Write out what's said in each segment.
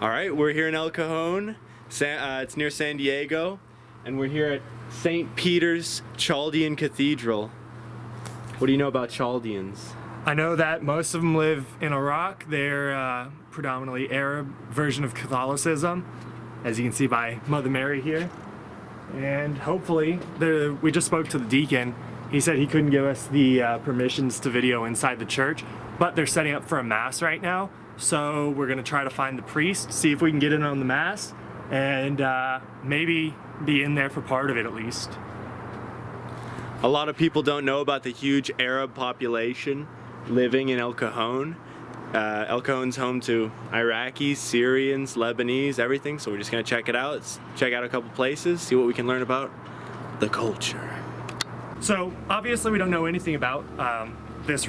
All right, we're here in El Cajon. It's near San Diego, and we're here at St. Peter's Chaldean Cathedral. What do you know about Chaldeans? I know that most of them live in Iraq. They're predominantly Arab version of Catholicism, as you can see by Mother Mary here. And hopefully, we just spoke to the deacon. He said he couldn't give us the permissions to video inside the church, but they're setting up for a mass right now. So we're gonna try to find the priest, see if we can get in on the mass, and maybe be in there for part of it at least. A lot of people don't know about the huge Arab population living in El Cajon. El Cajon's home to Iraqis, Syrians, Lebanese, everything. So we're just gonna check it out. Let's check out a couple places, see what we can learn about the culture. So obviously we don't know anything about this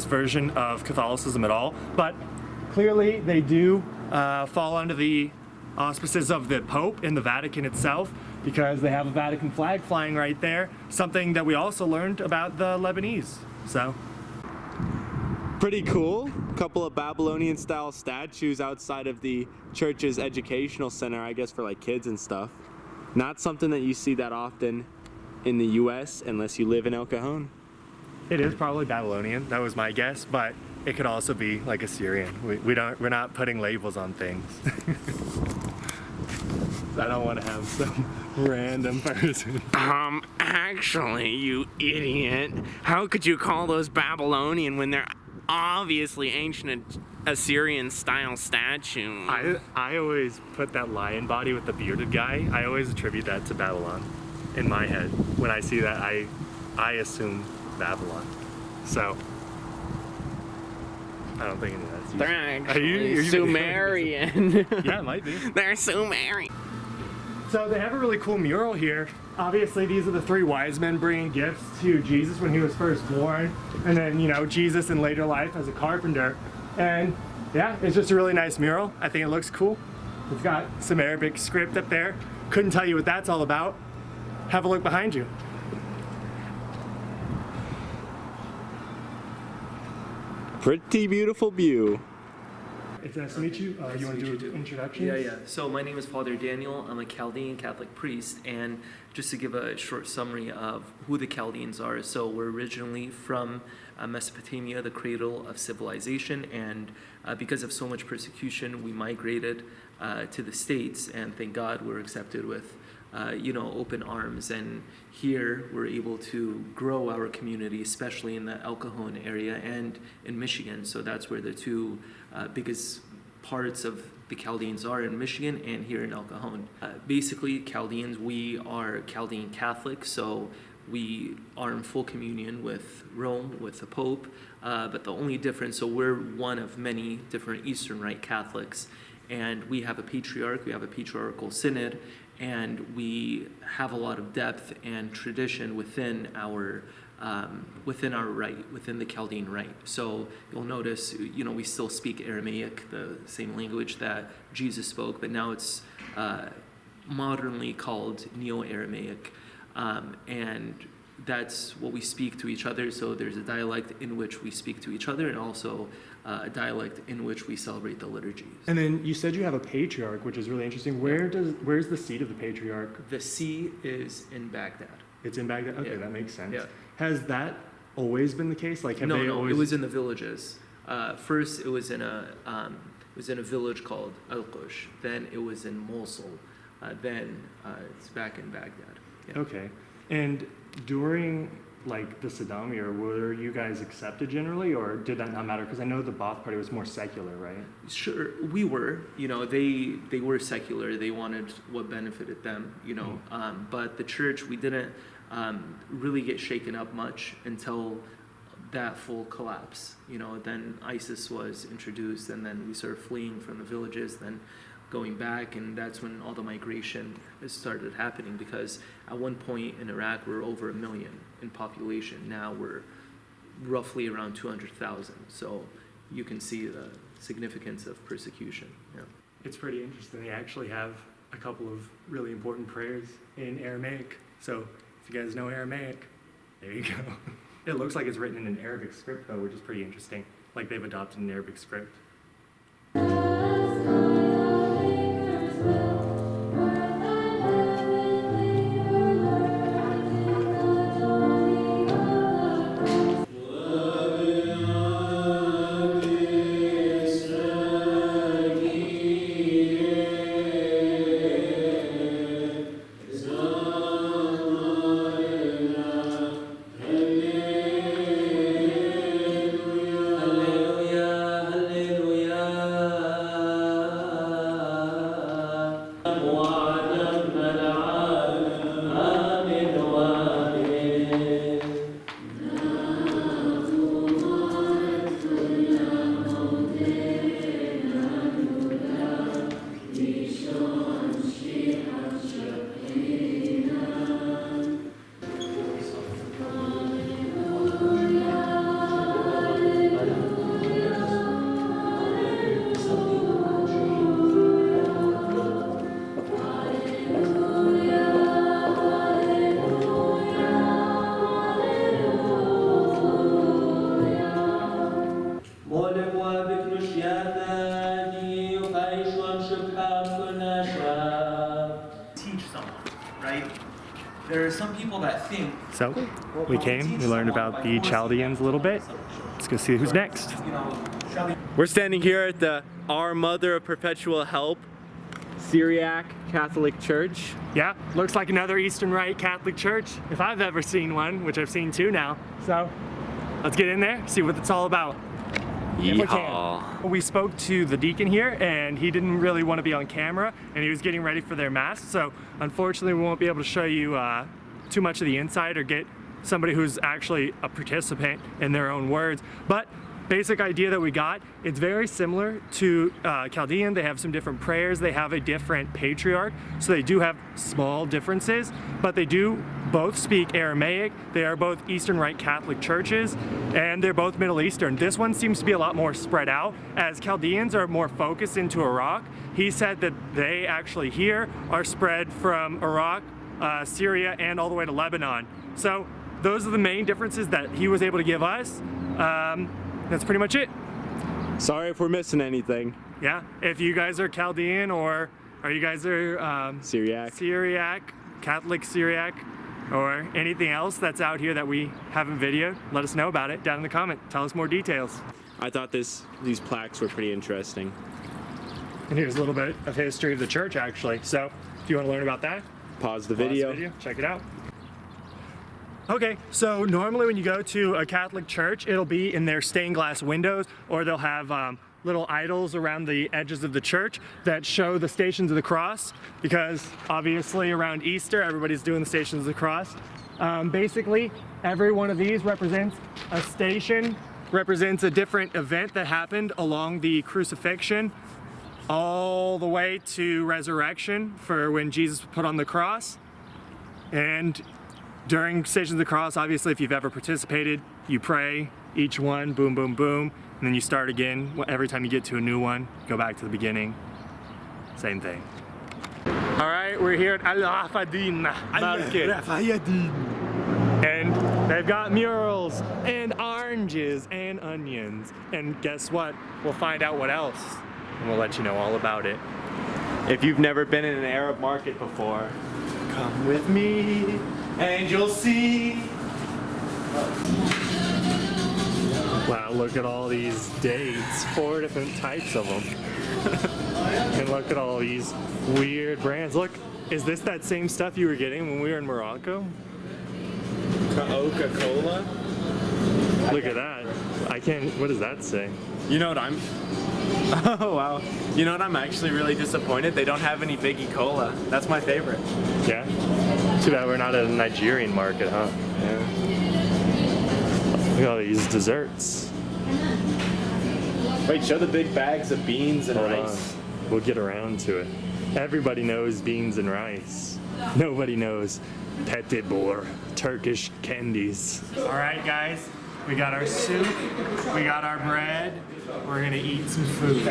version of Catholicism at all, but clearly they do fall under the auspices of the Pope in the Vatican itself, because they have a Vatican flag flying right there, something that we also learned about the Lebanese. So pretty cool. A couple of Babylonian style statues outside of the church's educational center, I guess for like kids and stuff. Not something that you see that often in the US unless you live in El Cajon. It is probably Babylonian, that was my guess, but it could also be like Assyrian. We're not putting labels on things. I don't want to have some random person. Actually, you idiot. How could you call those Babylonian when they're obviously ancient Assyrian style statues? I always put that lion body with the bearded guy, I always attribute that to Babylon in my head. When I see that, I assume Babylon. So I don't think any of that's They're actually are you Sumerian. Yeah, it might be. They're Sumerian. So they have a really cool mural here. Obviously, these are the three wise men bringing gifts to Jesus when he was first born, and then, you know, Jesus in later life as a carpenter. And yeah, it's just a really nice mural. I think it looks cool. It's got some Arabic script up there. Couldn't tell you what that's all about. Have a look behind you. Pretty beautiful view. It's nice to meet you. You want to do an introduction? Yeah. So my name is Father Daniel. I'm a Chaldean Catholic priest, and just to give a short summary of who the Chaldeans are. So we're originally from Mesopotamia, the cradle of civilization, and because of so much persecution, we migrated to the States, and thank God we're accepted with open arms. And here we're able to grow our community, especially in the El Cajon area and in Michigan. So that's where the two biggest parts of the Chaldeans are, in Michigan and here in El Cajon. Basically, Chaldeans, we are Chaldean Catholic, so we are in full communion with Rome, with the Pope, but the only difference, so we're one of many different Eastern Rite Catholics, and we have a patriarch, we have a patriarchal synod, and we have a lot of depth and tradition within our rite, within the Chaldean rite. So you'll notice, we still speak Aramaic, the same language that Jesus spoke, but now it's modernly called Neo-Aramaic, and that's what we speak to each other. So there's a dialect in which we speak to each other, and also a dialect in which we celebrate the liturgies. And then you said you have a patriarch, which is really interesting. Where's the seat of the patriarch? The see is in Baghdad. It's in Baghdad? Okay, Yeah. that makes sense. Yeah. Has that always been the case? Like, have they No, always... it was in the villages. First, it was in a village called Al-Qush. Then it was in Mosul. Then it's back in Baghdad. Yeah. Okay. And during like the Saddam era, were you guys accepted generally, or did that not matter? Because I know the Ba'ath Party was more secular, right? Sure, we were. They were secular. They wanted what benefited them. But the church, we didn't really get shaken up much until that full collapse. Then ISIS was introduced, and then we started fleeing from the villages, then going back, and that's when all the migration started happening, because at one point in Iraq we were over 1 million in population. Now we're roughly around 200,000. So you can see the significance of persecution. Yeah. It's pretty interesting. They actually have a couple of really important prayers in Aramaic. So if you guys know Aramaic, there you go. It looks like it's written in an Arabic script though, which is pretty interesting. Like they've adopted an Arabic script. There are some people that think. So we came, we learned about the Chaldeans a little bit. Let's go see who's next. We're standing here at the Our Mother of Perpetual Help Syriac Catholic Church. Yeah, looks like another Eastern Rite Catholic church, if I've ever seen one, which I've seen two now. So let's get in there, see what it's all about. If we can. We spoke to the deacon here, and he didn't really want to be on camera, and he was getting ready for their mass. So unfortunately, we won't be able to show you too much of the inside or get somebody who's actually a participant in their own words. But basic idea that we got, it's very similar to Chaldean. They have some different prayers. They have a different patriarch. So they do have small differences, but they do both speak Aramaic. They are both Eastern Rite Catholic churches, and they're both Middle Eastern. This one seems to be a lot more spread out, as Chaldeans are more focused into Iraq. He said that they actually here are spread from Iraq, Syria, and all the way to Lebanon. So those are the main differences that he was able to give us. That's pretty much it. Sorry if we're missing anything. Yeah, if you guys are Chaldean or you guys are Syriac, Catholic Syriac, or anything else that's out here that we haven't videoed, let us know about it down in the comment. Tell us more details. I thought these plaques were pretty interesting. And here's a little bit of history of the church, actually. So if you want to learn about that, Pause the video. Check it out. Okay, so normally when you go to a Catholic church, it'll be in their stained glass windows, or they'll have little idols around the edges of the church that show the Stations of the Cross, because obviously around Easter, everybody's doing the Stations of the Cross. Basically, every one of these represents a station, represents a different event that happened along the crucifixion, all the way to resurrection for when Jesus was put on the cross. And during Stations of the Cross, obviously, if you've ever participated, you pray each one, boom, boom, boom, and then you start again. Every time you get to a new one, go back to the beginning. Same thing. All right, we're here at Al-Rafadin Market. And they've got murals and oranges and onions. And guess what? We'll find out what else, and we'll let you know all about it. If you've never been in an Arab market before, come with me and you'll see. Wow, look at all these dates, 4 different types of them. And look at all these weird brands. Look, is this that same stuff you were getting when we were in Morocco? Coca-Cola? Look at that. I can't, what does that say? You know what I'm... Oh, wow. You know what, I'm actually really disappointed. They don't have any Biggie Cola. That's my favorite. Yeah? Too bad we're not at a Nigerian market, huh? Yeah. Look at all these desserts. Wait, show the big bags of beans and rice. We'll get around to it. Everybody knows beans and rice. Nobody knows pete bor, Turkish candies. All right, guys. We got our soup. We got our bread. We're gonna eat some food.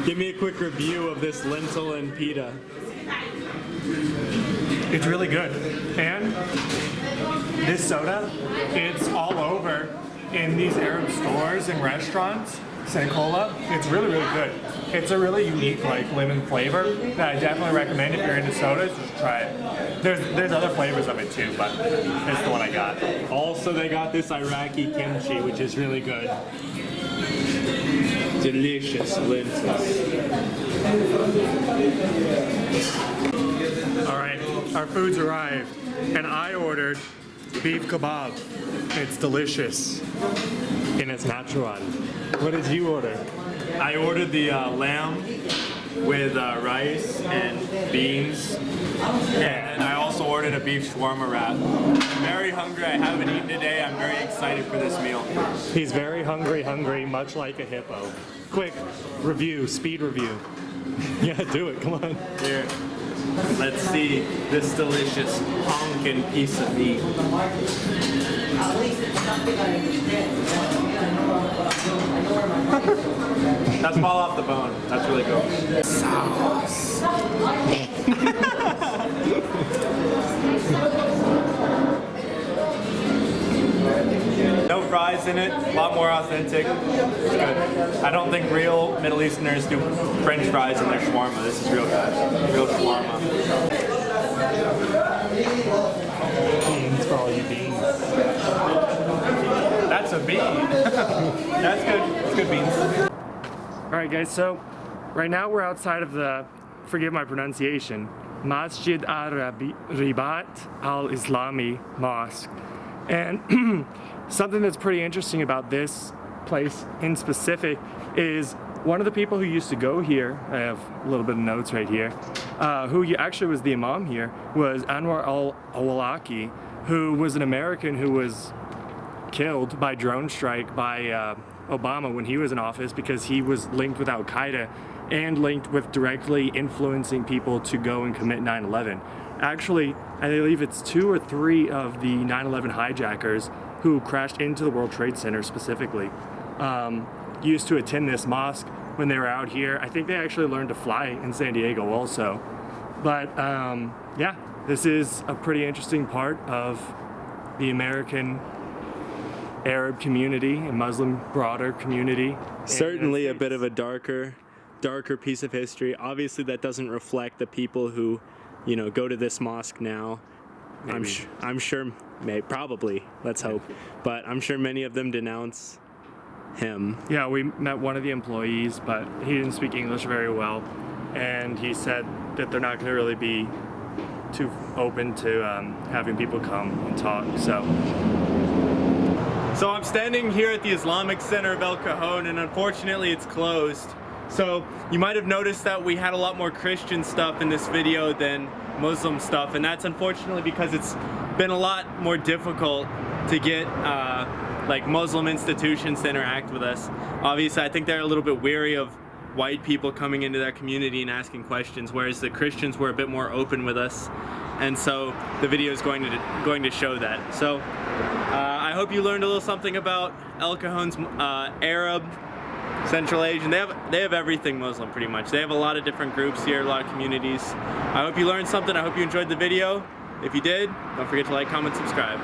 Give me a quick review of this lentil and pita. It's really good. And this soda, it's all over in these Arab stores and restaurants. St. Cola, it's really, really good. It's a really unique, like, lemon flavor that I definitely recommend if you're into sodas, just try it. There's other flavors of it too, but it's the one I got. Also, they got this Iraqi kimchi, which is really good. Delicious lentils. All right, our food's arrived, and I ordered beef kebab. It's delicious, and it's natural. What did you order? I ordered the lamb with rice and beans, and I also ordered a beef shawarma wrap. I'm very hungry. I haven't eaten today. I'm very excited for this meal. He's very hungry, much like a hippo. Quick review, speed review. Yeah, do it. Come on. Here, let's see this delicious honkin' piece of meat. That's fall off the bone. That's really good. Sauce. No fries in it, a lot more authentic. It's good. I don't think real Middle Easterners do French fries in their shawarma. This is real good. Real shawarma. Beans for all you beans. That's a bean. That's good. It's good beans. Alright guys, so right now we're outside of the, forgive my pronunciation, Masjid al-Ribat al-Islami Mosque. And something that's pretty interesting about this place in specific is one of the people who used to go here, I have a little bit of notes right here, who actually was the imam here, was Anwar al-Awlaki, who was an American who was killed by drone strike by Obama when he was in office because he was linked with Al-Qaeda and linked with directly influencing people to go and commit 9/11. Actually, I believe it's 2 or 3 of the 9/11 hijackers who crashed into the World Trade Center specifically used to attend this mosque when they were out here. I think they actually learned to fly in San Diego also. But yeah, this is a pretty interesting part of the American Arab community and Muslim broader community. Certainly a bit of a darker piece of history. Obviously that doesn't reflect the people who, you know, go to this mosque now. I'm sure, probably, let's hope, but I'm sure many of them denounce him. Yeah, we met one of the employees, but he didn't speak English very well, and he said that they're not going to really be too open to having people come and talk. So I'm standing here at the Islamic Center of El Cajon, and unfortunately it's closed. So you might have noticed that we had a lot more Christian stuff in this video than Muslim stuff, and that's unfortunately because it's been a lot more difficult to get like Muslim institutions to interact with us. Obviously, I think they're a little bit weary of white people coming into their community and asking questions, whereas the Christians were a bit more open with us. And so the video is going to show that. So I hope you learned a little something about El Cajon's Arab, Central Asian. They have everything Muslim pretty much. They have a lot of different groups here, a lot of communities. I hope you learned something. I hope you enjoyed the video. If you did, don't forget to like, comment, subscribe.